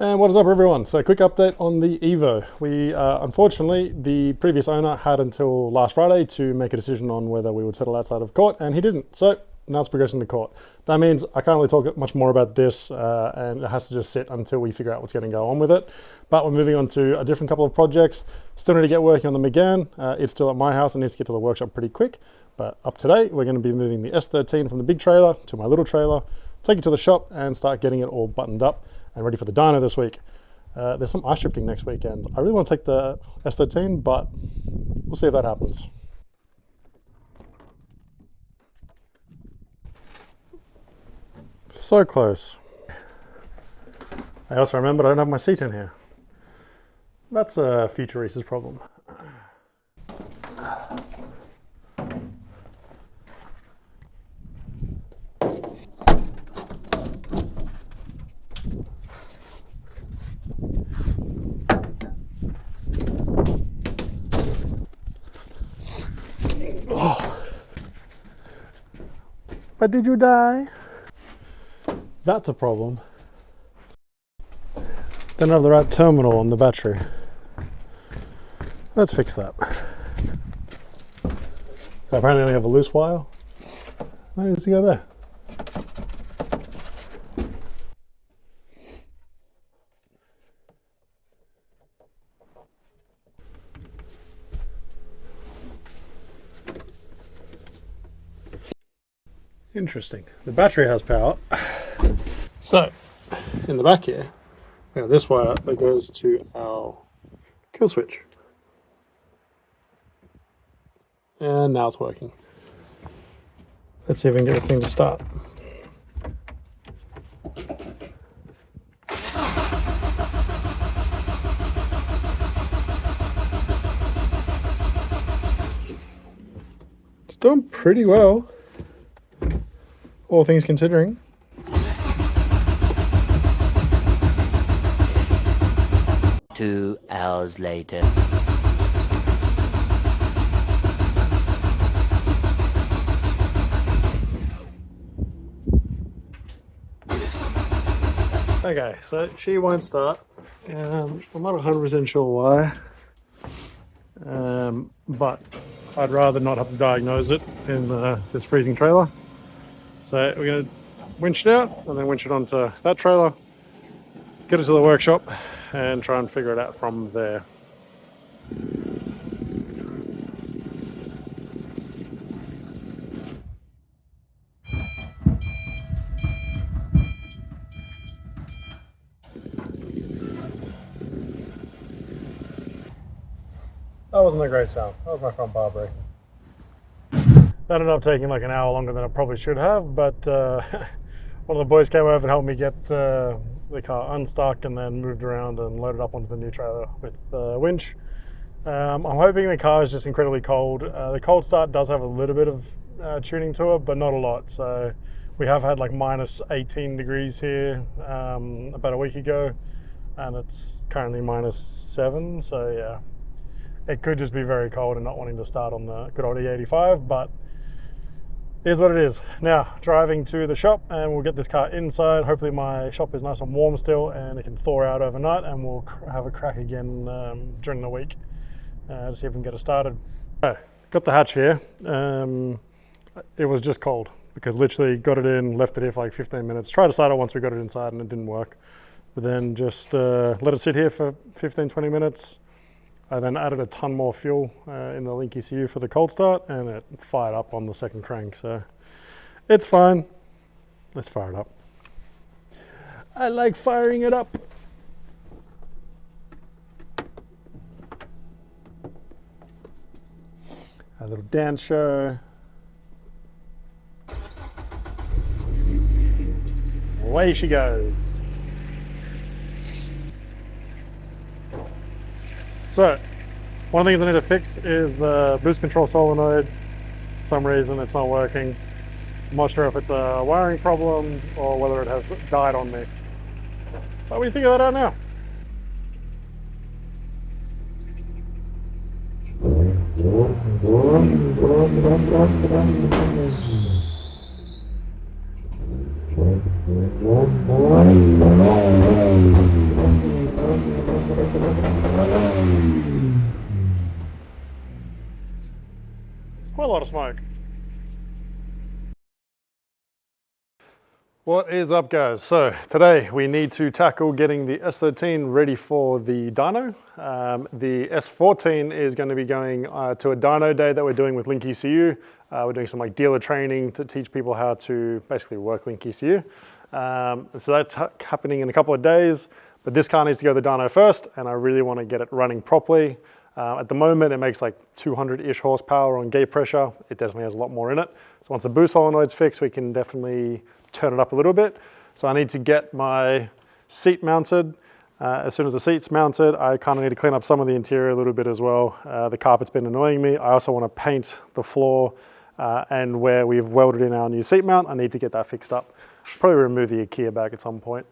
And what is up, everyone? So quick update on the Evo. We unfortunately, the previous owner had until last Friday to make a decision on whether we would settle outside of court, and he didn't. So now it's progressing to court. That means I can't really talk much more about this, and it has to just sit until we figure out what's going to go on with it. But we're moving on to a different couple of projects. Still need to get working on them again. It's still at my house and needs to get to the workshop pretty quick. But up today, we're going to be moving the S13 from the big trailer to my little trailer, take it to the shop and start getting it all buttoned up and ready for the dyno this week. There's some ice shifting next weekend. I really want to take the S13, but we'll see if that happens. So close. I also remembered I don't have my seat in here. That's a future Reese's problem. Oh. But did you die? That's a problem. Don't have the right terminal on the battery. Let's fix that. So apparently I only have a loose wire. That needs to go there. Interesting. The battery has power. So, in the back here, we have this wire that goes to our kill switch. And now it's working. Let's see if we can get this thing to start. It's doing pretty well, all things considering. Two hours later. Okay, so she won't start. I'm not 100% sure why, but I'd rather not have to diagnose it in this freezing trailer. So we're going to winch it out and then winch it onto that trailer, get it to the workshop and try and figure it out from there. That wasn't a great sound. That was my front bar breaking. That ended up taking like an hour longer than it probably should have, but one of the boys came over and helped me get the car unstuck and then moved around and loaded up onto the new trailer with the winch. I'm hoping the car is just incredibly cold. The cold start does have a little bit of tuning to it, but not a lot. So we have had like minus 18 degrees here about a week ago, and it's currently minus 7. So yeah, it could just be very cold and not wanting to start on the good old E85, but here's what it is. Now, driving to the shop and we'll get this car inside. Hopefully my shop is nice and warm still and it can thaw out overnight, and we'll have a crack again during the week to see if we can get it started. So, got the hatch here. It was just cold because literally got it in, left it here for like 15 minutes. Tried to start it once we got it inside and it didn't work. But then just let it sit here for 15-20 minutes. I then added a ton more fuel in the link ECU for the cold start, and it fired up on the second crank, so it's fine. Let's fire it up. I like firing it up. A little dance show. Away she goes. So, one of the things I need to fix is the boost control solenoid. For some reason it's not working. I'm not sure if it's a wiring problem or whether it has died on me. But we figure that out now. lot of smoke. What is up, guys? So today we need to tackle getting the S13 ready for the dyno. The S14 is going to be going to a dyno day that we're doing with Link ECU. We're doing some like dealer training to teach people how to basically work Link ECU. So that's happening in a couple of days, but this car needs to go to the dyno first, and I really want to get it running properly. At the moment, it makes like 200-ish horsepower on gate pressure. It definitely has a lot more in it. So once the boost solenoid's fixed, we can definitely turn it up a little bit. So I need to get my seat mounted. As soon as the seat's mounted, I kind of need to clean up some of the interior a little bit as well. The carpet's been annoying me. I also want to paint the floor and where we've welded in our new seat mount, I need to get that fixed up. Probably remove the IKEA bag at some point.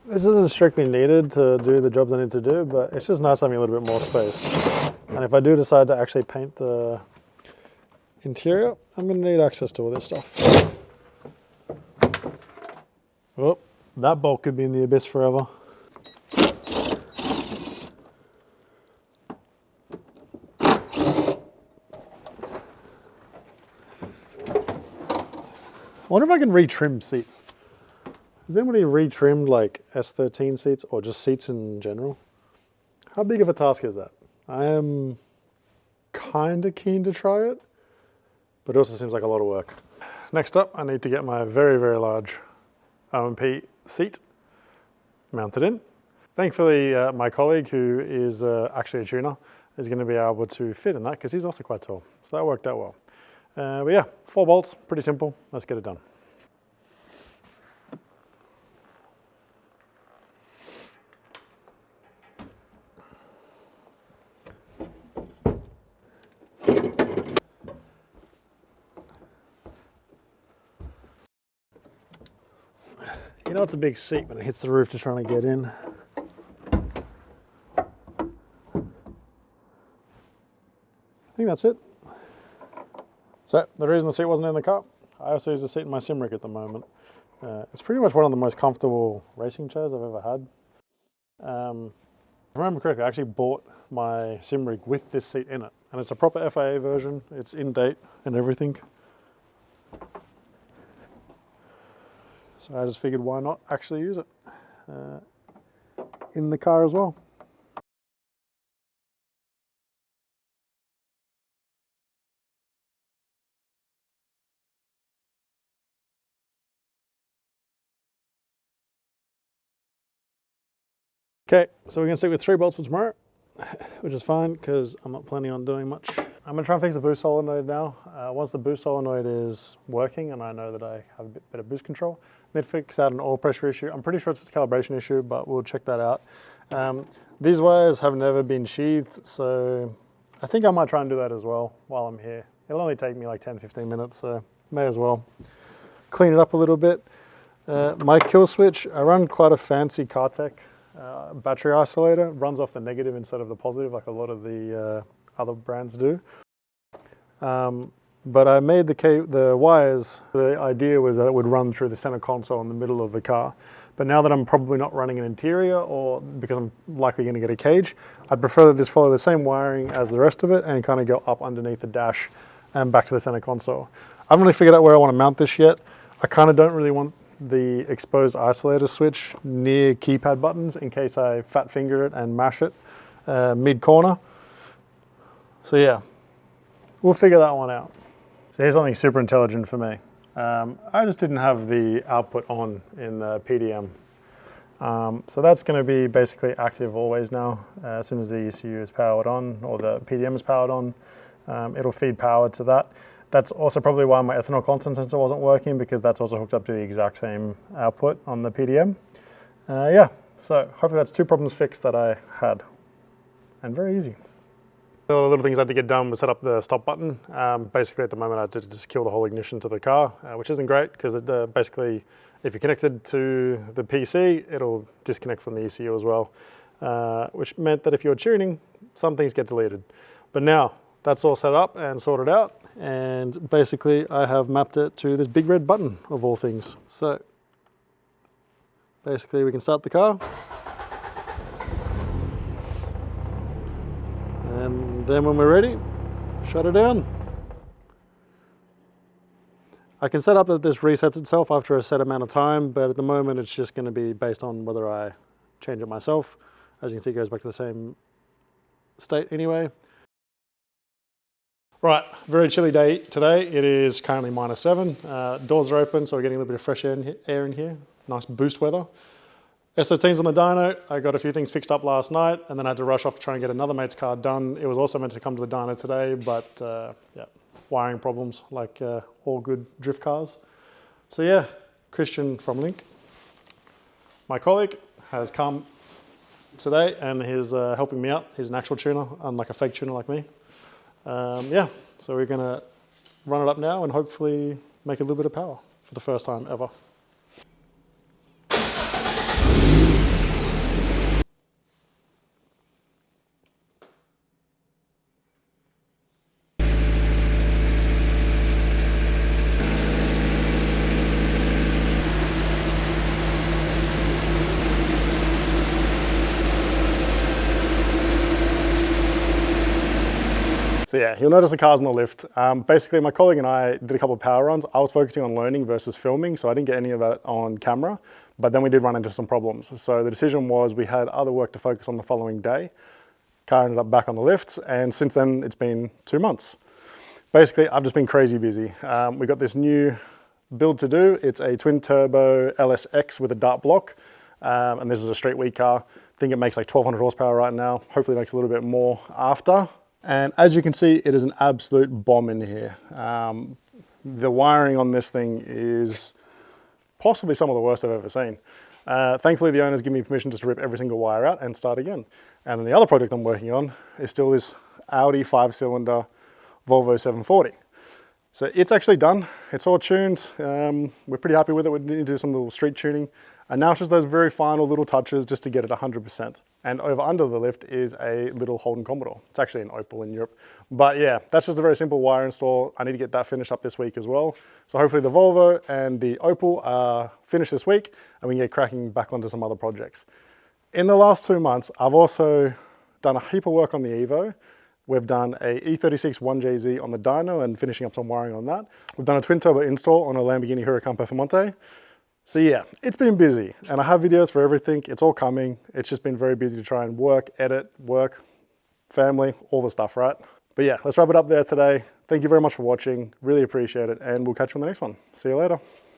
This isn't strictly needed to do the jobs I need to do, but it's just nice having a little bit more space. And if I do decide to actually paint the interior, I'm going to need access to all this stuff. Oh, that bolt could be in the abyss forever. I wonder if I can retrim seats. Has anybody retrimmed like S13 seats or just seats in general? How big of a task is that? I am kind of keen to try it, but it also seems like a lot of work. Next up, I need to get my very, very large OMP seat mounted in. Thankfully, my colleague, who is actually a tuner, is going to be able to fit in that because he's also quite tall. So that worked out well. But yeah, 4 bolts, pretty simple. Let's get it done. You know it's a big seat when it hits the roof just trying to get in. I think that's it. So the reason the seat wasn't in the car, I also use the seat in my sim rig at the moment. It's pretty much one of the most comfortable racing chairs I've ever had. If I remember correctly, I actually bought my sim rig with this seat in it, and it's a proper FIA version. It's in date and everything. So I just figured why not actually use it in the car as well. Okay, so we're gonna stick with 3 bolts for tomorrow, which is fine because I'm not planning on doing much. I'm gonna try and fix the boost solenoid now. Once the boost solenoid is working and I know that I have a bit better boost control, I need to fix out an oil pressure issue. I'm pretty sure it's a calibration issue, but we'll check that out. These wires have never been sheathed, so I think I might try and do that as well while I'm here. It'll only take me like 10-15 minutes, so may as well clean it up a little bit. My kill switch, I run quite a fancy Cartec battery isolator. It runs off the negative instead of the positive like a lot of the other brands do. But I made the wires, the idea was that it would run through the center console in the middle of the car. But now that I'm probably not running an interior, or because I'm likely going to get a cage, I'd prefer that this follow the same wiring as the rest of it and kind of go up underneath the dash and back to the center console. I haven't really figured out where I want to mount this yet. I kind of don't really want the exposed isolator switch near keypad buttons in case I fat finger it and mash it mid-corner. So yeah, we'll figure that one out. So here's something super intelligent for me. I just didn't have the output on in the PDM. So that's going to be basically active always now. As soon as the ECU is powered on or the PDM is powered on, it'll feed power to that. That's also probably why my ethanol content sensor wasn't working, because that's also hooked up to the exact same output on the PDM. Yeah, so hopefully that's 2 problems fixed that I had, and very easy. The little things I had to get done was set up the stop button. Basically at the moment I had to just kill the whole ignition to the car, which isn't great because it basically, if you're connected to the PC, it'll disconnect from the ECU as well, which meant that if you're tuning, some things get deleted. But now that's all set up and sorted out, and basically I have mapped it to this big red button of all things. So basically we can start the car. And then when we're ready, shut it down. I can set up that this resets itself after a set amount of time, but at the moment it's just going to be based on whether I change it myself. As you can see, it goes back to the same state anyway. Right, very chilly day today. It is currently -7. Doors are open, so we're getting a little bit of fresh air in here. Nice boost weather. S13's on the dyno. I got a few things fixed up last night, and then I had to rush off to try and get another mate's car done. It was also meant to come to the dyno today, but yeah, wiring problems like all good drift cars. So yeah, Christian from Link, my colleague, has come today and he's helping me out. He's an actual tuner, unlike a fake tuner like me. Yeah, so we're gonna run it up now and hopefully make a little bit of power for the first time ever. So yeah, you'll notice the car's on the lift. Basically, my colleague and I did a couple of power runs. I was focusing on learning versus filming, so I didn't get any of that on camera, but then we did run into some problems. So the decision was we had other work to focus on the following day. Car ended up back on the lift, and since then it's been 2 months. Basically, I've just been crazy busy. We got this new build to do. It's a twin turbo LSX with a dart block, and this is a straight week car. I think it makes like 1200 horsepower right now. Hopefully it makes a little bit more after. And as you can see, it is an absolute bomb in here. The wiring on this thing is possibly some of the worst I've ever seen. Thankfully, the owners give me permission just to rip every single wire out and start again. And then the other project I'm working on is still this Audi 5-cylinder Volvo 740. So it's actually done. It's all tuned. We're pretty happy with it. We need to do some little street tuning. And now it's just those very final little touches just to get it 100%. And over under the lift is a little Holden Commodore. It's actually an Opel in Europe. But yeah, that's just a very simple wire install. I need to get that finished up this week as well. So hopefully the Volvo and the Opel are finished this week and we can get cracking back onto some other projects. In the last 2 months, I've also done a heap of work on the Evo. We've done a E36 1JZ on the dyno and finishing up some wiring on that. We've done a twin turbo install on a Lamborghini Huracan Performante. So yeah, it's been busy and I have videos for everything. It's all coming. It's just been very busy to try and work, edit, work, family, all the stuff, right? But yeah, let's wrap it up there today. Thank you very much for watching. Really appreciate it. And we'll catch you on the next one. See you later.